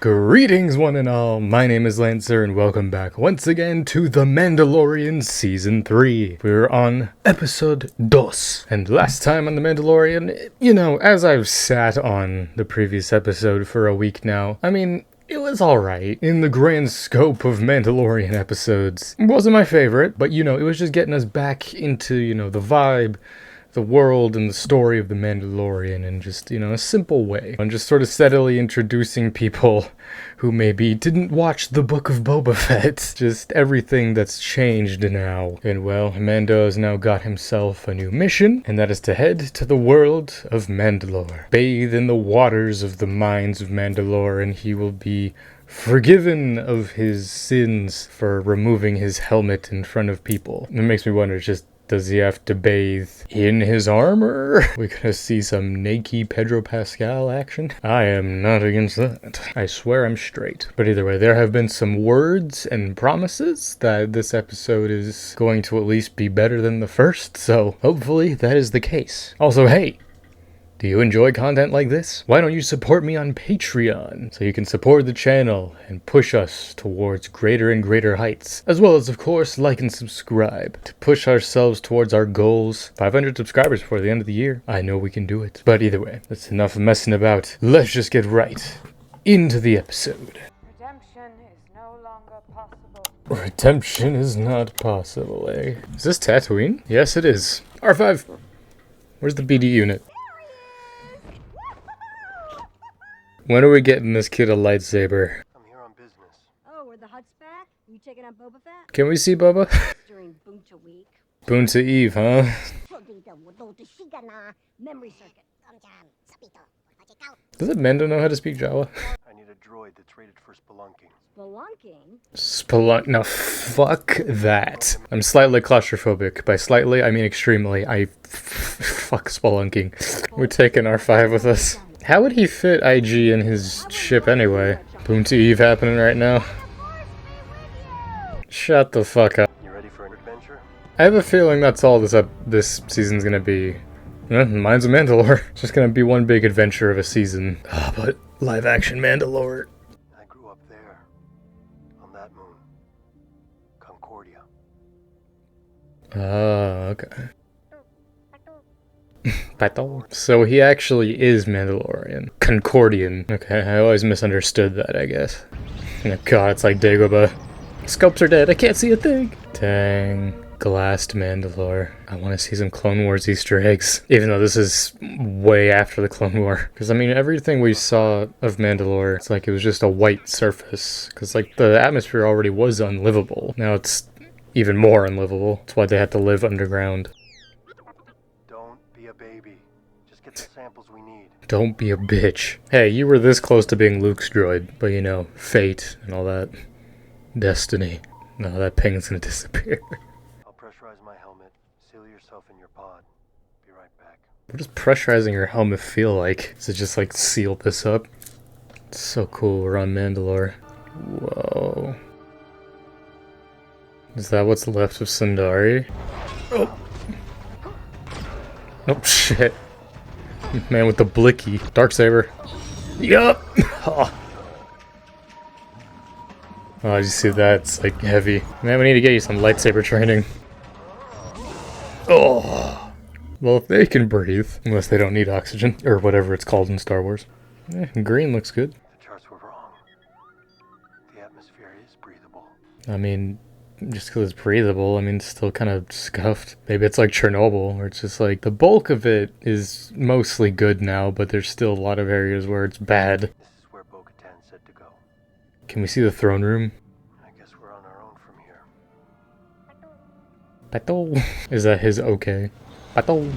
Greetings one and all, my name is Lancer and welcome back once again to The Mandalorian Season 3. We're on episode 2. And last time on The Mandalorian, as I've sat on the previous episode for a week now, it was alright. In the grand scope of Mandalorian episodes, it wasn't my favorite, but it was just getting us back into, the vibe, the world and the story of the Mandalorian in just, a simple way. And just sort of steadily introducing people who maybe didn't watch the Book of Boba Fett. Just everything that's changed now. And well, Mando has now got himself a new mission, and that is to head to the world of Mandalore. Bathe in the waters of the mines of Mandalore, and he will be forgiven of his sins for removing his helmet in front of people. It makes me wonder, does he have to bathe in his armor? We're gonna see some naked Pedro Pascal action? I am not against that. I swear I'm straight. But either way, there have been some words and promises that this episode is going to at least be better than the first, so hopefully that is the case. Also, hey! Do you enjoy content like this? Why don't you support me on Patreon so you can support the channel and push us towards greater and greater heights, as well as, of course, like and subscribe to push ourselves towards our goals. 500 subscribers before the end of the year. I know we can do it. But either way, that's enough messing about. Let's just get right into the episode. Redemption is no longer possible. Redemption is not possible, eh? Is this Tatooine? Yes, it is. R5! Where's the BD unit? When are we getting this kid a lightsaber? I'm here on business. Oh, we're the Hutt's back? You checking out Boba Fett? Can we see Boba? During Bunta Week. Bunta Eve, huh? Memory circuit. Doesn't Mando know how to speak Jawa? I need a droid that's rated for spelunking. Spelunking? No, fuck that. I'm slightly claustrophobic. By slightly, I mean extremely. Fuck spelunking. We're taking R5 with us. How would he fit IG in his ship anyway? Bunta Eve happening right now. Shut the fuck up. You ready for an adventure? I have a feeling that's all this season's gonna be. Mine's a Mandalore. It's just gonna be one big adventure of a season. But live action Mandalore. I grew up there. On that moon. Concordia. Okay. So he actually is Mandalorian. Concordian. Okay, I always misunderstood that, I guess. Oh god, it's like Dagobah. Scopes are dead, I can't see a thing! Dang. Glassed Mandalore. I want to see some Clone Wars Easter eggs. Even though this is way after the Clone War. Because, everything we saw of Mandalore, it's like it was just a white surface. Because, the atmosphere already was unlivable. Now it's even more unlivable. That's why they had to live underground. Baby. Just get the samples we need. Don't be a bitch. Hey, you were this close to being Luke's droid, but fate and all that. Destiny. No, that ping's gonna disappear. I'll pressurize my helmet. Seal yourself in your pod. Be right back. What does pressurizing your helmet feel like? Does it just seal this up? It's so cool, we're on Mandalore. Whoa. Is that what's left of Sundari? Oh! Oh shit. Man with the blicky. Darksaber. Yup! Oh, did you see that? It's heavy. Man, we need to get you some lightsaber training. Oh! Well, if they can breathe, unless they don't need oxygen, or whatever it's called in Star Wars. Green looks good. The charts were wrong. The atmosphere is breathable. Just because it's breathable, it's still kind of scuffed. Maybe it's like Chernobyl, where it's just the bulk of it is mostly good now, but there's still a lot of areas where it's bad. This is where Bo-Katan said to go. Can we see the throne room? I guess we're on our own from here. Pato. Is that his okay? Pato.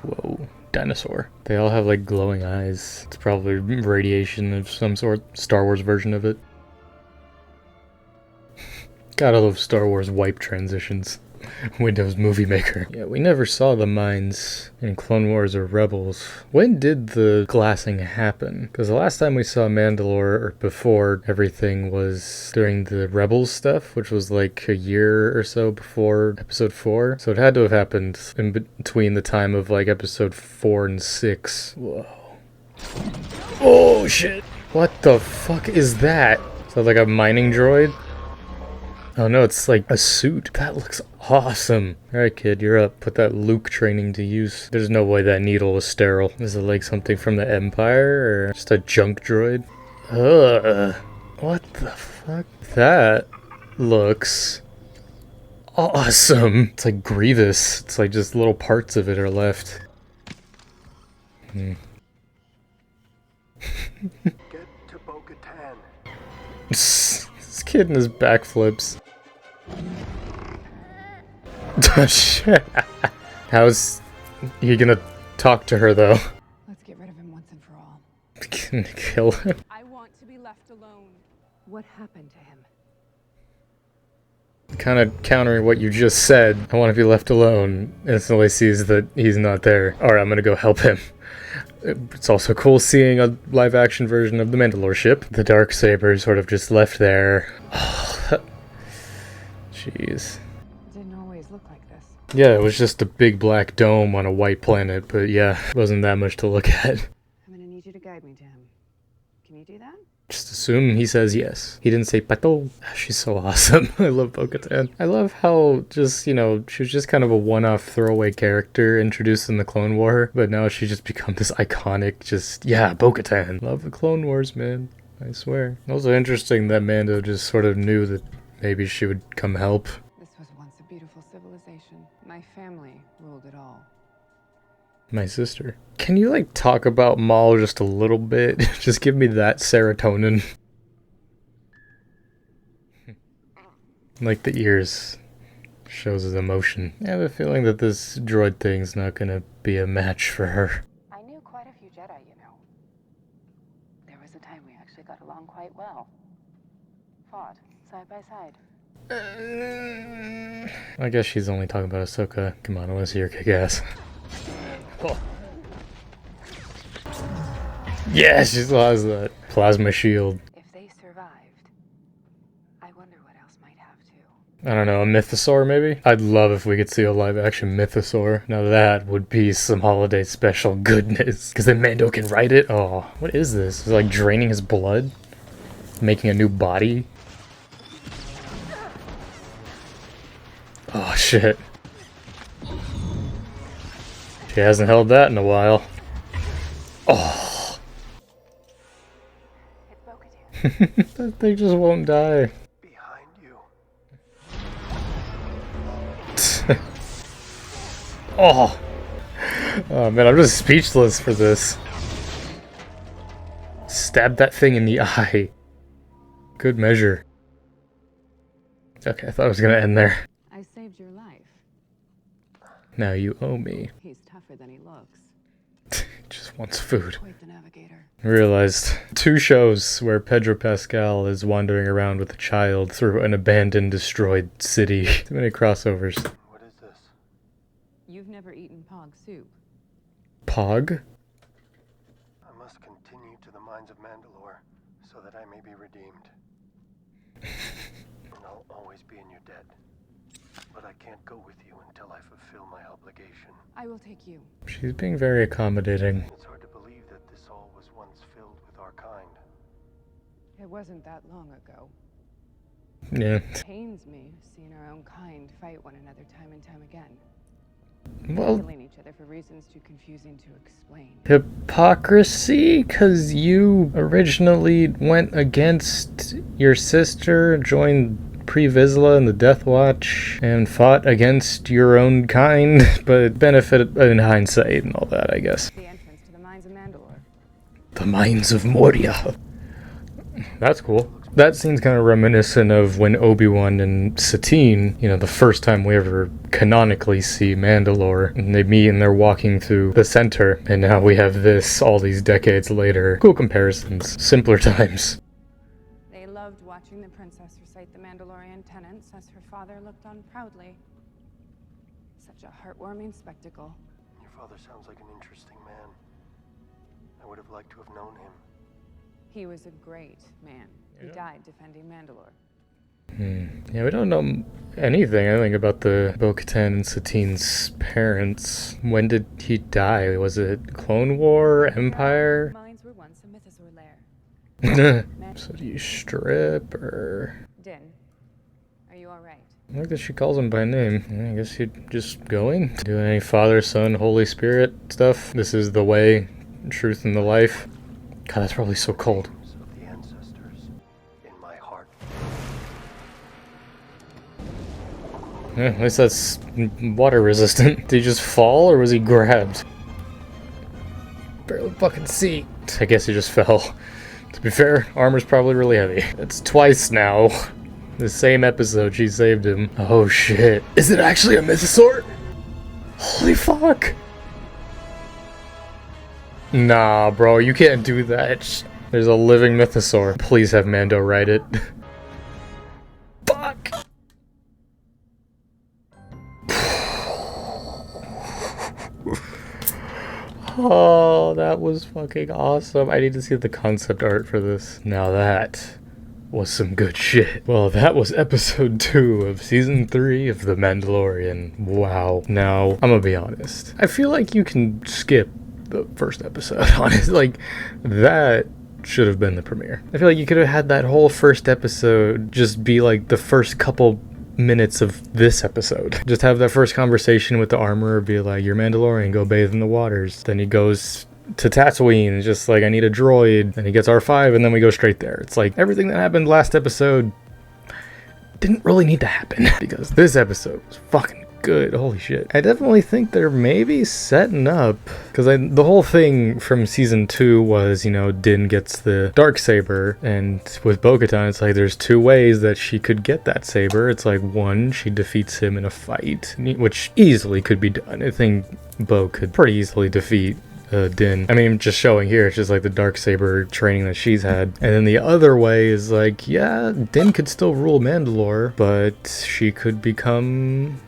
Whoa. Dinosaur. They all have glowing eyes. It's probably radiation of some sort. Star Wars version of it. Gotta love Star Wars wipe transitions. Windows Movie Maker. Yeah, we never saw the mines in Clone Wars or Rebels. When did the glassing happen? Because the last time we saw Mandalore, or before everything, was during the Rebels stuff, which was a year or so before episode 4. So it had to have happened in between the time of episode 4 and 6. Whoa. Oh shit! What the fuck is that? Is that like a mining droid? Oh no, it's like a suit. That looks awesome. Alright kid, you're up. Put that Luke training to use. There's no way that needle was sterile. Is it like something from the Empire or just a junk droid? Ugh. What the fuck? That looks awesome. It's like Grievous. It's like just little parts of it are left. Get to Bo-Katan. This kid in his backflips. Shit. How's he gonna talk to her though? Let's get rid of him once and for all. Gonna kill him. I want to be left alone. What happened to him? Kind of countering what you just said. I want to be left alone. Instantly sees that he's not there. Alright, I'm gonna go help him. It's also cool seeing a live action version of the Mandalore ship. The Darksaber sort of just left there. Jeez. It didn't always look like this. Yeah, it was just a big black dome on a white planet, but yeah, it wasn't that much to look at. I'm gonna need you to guide me to him. Can you do that? Just assume he says yes. He didn't say pato. She's so awesome. I love Bo-Katan. I love how just, you know, she was just kind of a one-off throwaway character introduced in the Clone War, but now she's just become this iconic, just, yeah, Bo-Katan. Love the Clone Wars, man. I swear. Also interesting that Mando just sort of knew that maybe she would come help. This was once a beautiful civilization. My family ruled it all. My sister. Can you, like, talk about Maul just a little bit? Just give me that serotonin. Like the ears. Shows his emotion. I have a feeling that this droid thing's not gonna be a match for her. I knew quite a few Jedi, you know. There was a time we actually got along quite well. Fought side by side. I guess she's only talking about Ahsoka. Come on, I wanna see her kick ass. Oh. Yeah, she still has that plasma shield. If they survived, I wonder what else might have to. I don't know, a mythosaur maybe? I'd love if we could see a live action mythosaur. Now that would be some holiday special goodness. Because then Mando can ride it? Oh, what is this? Is it like draining his blood? Making a new body? Oh shit. She hasn't held that in a while. Oh. It's Bo-Katan. That thing just won't die. Behind you. Oh. Oh man, I'm just speechless for this. Stab that thing in the eye. Good measure. Okay, I thought it was gonna end there. I saved your life. Now you owe me. He's tougher than he looks. Just wants food. Quite the navigator. I realized 2 shows where Pedro Pascal is wandering around with a child through an abandoned, destroyed city. Too many crossovers. What is this? You've never eaten pog soup. Pog? I must continue to the mines of Mandalore so that I may be redeemed. And I'll always be in your debt. But I can't go with you until I fulfill my obligation. I will take you. She's being very accommodating. It's hard to believe that this all was once filled with our kind. It wasn't that long ago. Yeah. It pains me seeing our own kind fight one another time and time again. Well, Killing each other for reasons too confusing to explain. hypocrisy? Because you originally went against your sister, joined Pre-Vizsla and the Death Watch, and fought against your own kind, but benefited in hindsight and all that, I guess. The entrance to the mines of Mandalore. The Mines of Moria. That's cool. That scene's kind of reminiscent of when Obi-Wan and Satine, you know, the first time we ever canonically see Mandalore, and they meet and they're walking through the center, and now we have this all these decades later. Cool comparisons. Simpler times. They loved watching the princess recite the Mandalorian tenets as her father looked on proudly. Such a heartwarming spectacle. Your father sounds like an interesting man. I would have liked to have known him. He was a great man. He died defending Mandalore. Yeah, we don't know anything, I think, about the Bo-Katan and Satine's parents. When did he die? Was it Clone War? Empire? Mines were once a mythosaur lair. So do you strip or... Din, are you all right? I like that she calls him by name. I guess you're just going? Doing any Father, Son, Holy Spirit stuff? This is the way, truth, and the life. God, that's probably so cold. Of the ancestors in my heart. Yeah, at least that's water resistant. Did he just fall or was he grabbed? Barely fucking see. I guess he just fell. To be fair, armor's probably really heavy. It's twice now. The same episode she saved him. Oh shit. Is it actually a mythosaur? Holy fuck. Nah, bro, you can't do that. There's a living mythosaur. Please have Mando write it. Fuck. Oh, that was fucking awesome. I need to see the concept art for this. Now that was some good shit. Well, that was episode 2 of season 3 of The Mandalorian. Wow. Now, I'm gonna be honest. I feel like you can skip the first episode, honestly. Like, that should have been the premiere. I feel like you could have had that whole first episode just be like the first couple minutes of this episode. Just have that first conversation with the armorer, be like, you're Mandalorian, go bathe in the waters. Then he goes to Tatooine, and just like, I need a droid. Then he gets R5, and then we go straight there. It's like everything that happened last episode didn't really need to happen because this episode was fucking good. Holy shit. I definitely think they're maybe setting up, because the whole thing from season 2 was, you know, Din gets the Darksaber, and with Bo-Katan, it's like there's 2 ways that she could get that saber. It's like, one, she defeats him in a fight, which easily could be done. I think Bo could pretty easily defeat Din. I mean, just showing here, it's just like the Darksaber training that she's had. And then the other way is like, yeah, Din could still rule Mandalore, but she could become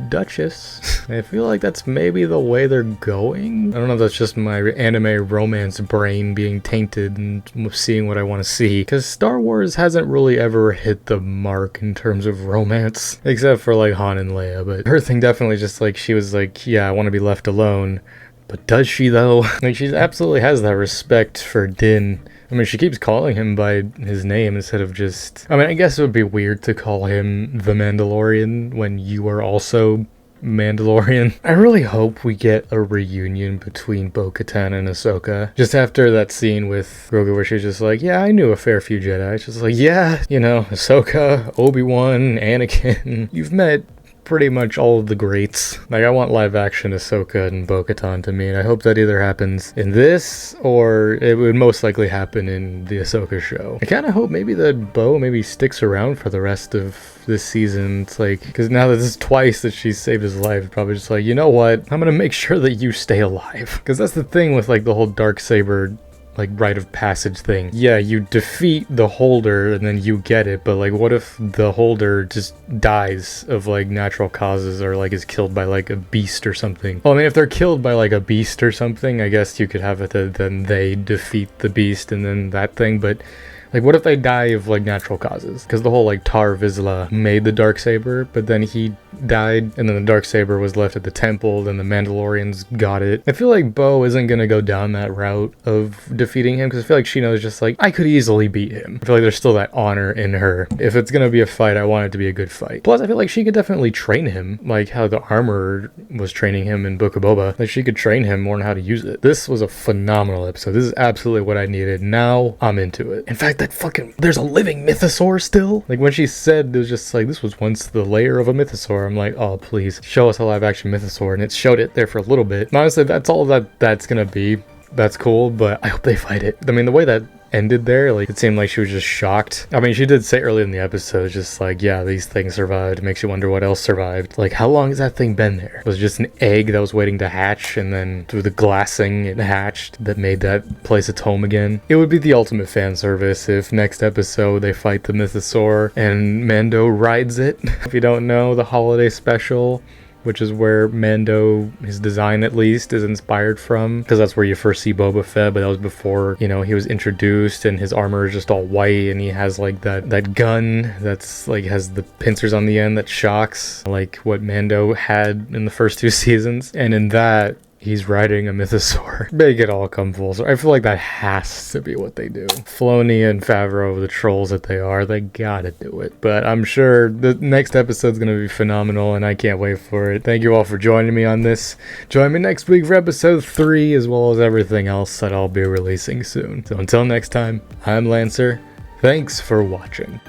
Duchess. I feel like that's maybe the way they're going. I don't know if that's just my anime romance brain being tainted and seeing what I want to see, because Star Wars hasn't really ever hit the mark in terms of romance, except for like Han and Leia. But her thing definitely just like, she was like, yeah, I want to be left alone. But does she though? Like, she absolutely has that respect for Din. I mean, she keeps calling him by his name instead of just... I mean, I guess it would be weird to call him the Mandalorian when you are also Mandalorian. I really hope we get a reunion between Bo-Katan and Ahsoka. Just after that scene with Grogu where she's just like, yeah, I knew a fair few Jedi. She's just like, yeah, you know, Ahsoka, Obi-Wan, Anakin. You've met pretty much all of the greats. Like, I want live action Ahsoka and Bo-Katan to meet. I hope that either happens in this, or it would most likely happen in the Ahsoka show. I kind of hope maybe that Bo maybe sticks around for the rest of this season. It's like, because now that this is twice that she's saved his life, it's probably just like, you know what, I'm gonna make sure that you stay alive. Because that's the thing with like the whole Darksaber like rite of passage thing. Yeah, you defeat the holder and then you get it, but like, what if the holder just dies of like natural causes, or like is killed by like a beast or something? Well, I mean, if they're killed by like a beast or something, I guess you could have it that then they defeat the beast and then that thing. But like, what if they die of like natural causes? Because the whole like Tar Vizsla made the Darksaber, but then he died, and then the Darksaber was left at the temple, then the Mandalorians got it. I feel like Bo isn't gonna go down that route of defeating him, because I feel like she knows just like, I could easily beat him. I feel like there's still that honor in her. If it's gonna be a fight, I want it to be a good fight. Plus, I feel like she could definitely train him, like how the armorer was training him in Book of Boba. Like, she could train him more on how to use it. This was a phenomenal episode. This is absolutely what I needed. Now I'm into it. In fact, that fucking, there's a living mythosaur still. Like, when she said it was just like, this was once the lair of a mythosaur, I'm like, oh, please show us a live action mythosaur. And it showed it there for a little bit. And honestly, that's all that's gonna be. That's cool, but I hope they fight it. I mean, the way that ended there, like, it seemed like she was just shocked. I mean, she did say early in the episode, just like, yeah, these things survived. It makes you wonder what else survived. Like, how long has that thing been there? Was it just an egg that was waiting to hatch, and then through the glassing it hatched that made that place its home again? It would be the ultimate fan service if next episode they fight the mythosaur and Mando rides it. If you don't know, the holiday special, which is where Mando, his design at least, is inspired from, because that's where you first see Boba Fett, but that was before, you know, he was introduced, and his armor is just all white, and he has like that gun that's like has the pincers on the end that shocks, like what Mando had in the first 2 seasons. And in that, he's riding a mythosaur. Make it all come full circle. I feel like that has to be what they do. Filoni and Favreau, the trolls that they are, they gotta do it. But I'm sure the next episode's gonna be phenomenal, and I can't wait for it. Thank you all for joining me on this. Join me next week for episode 3, as well as everything else that I'll be releasing soon. So until next time, I'm Lancer. Thanks for watching.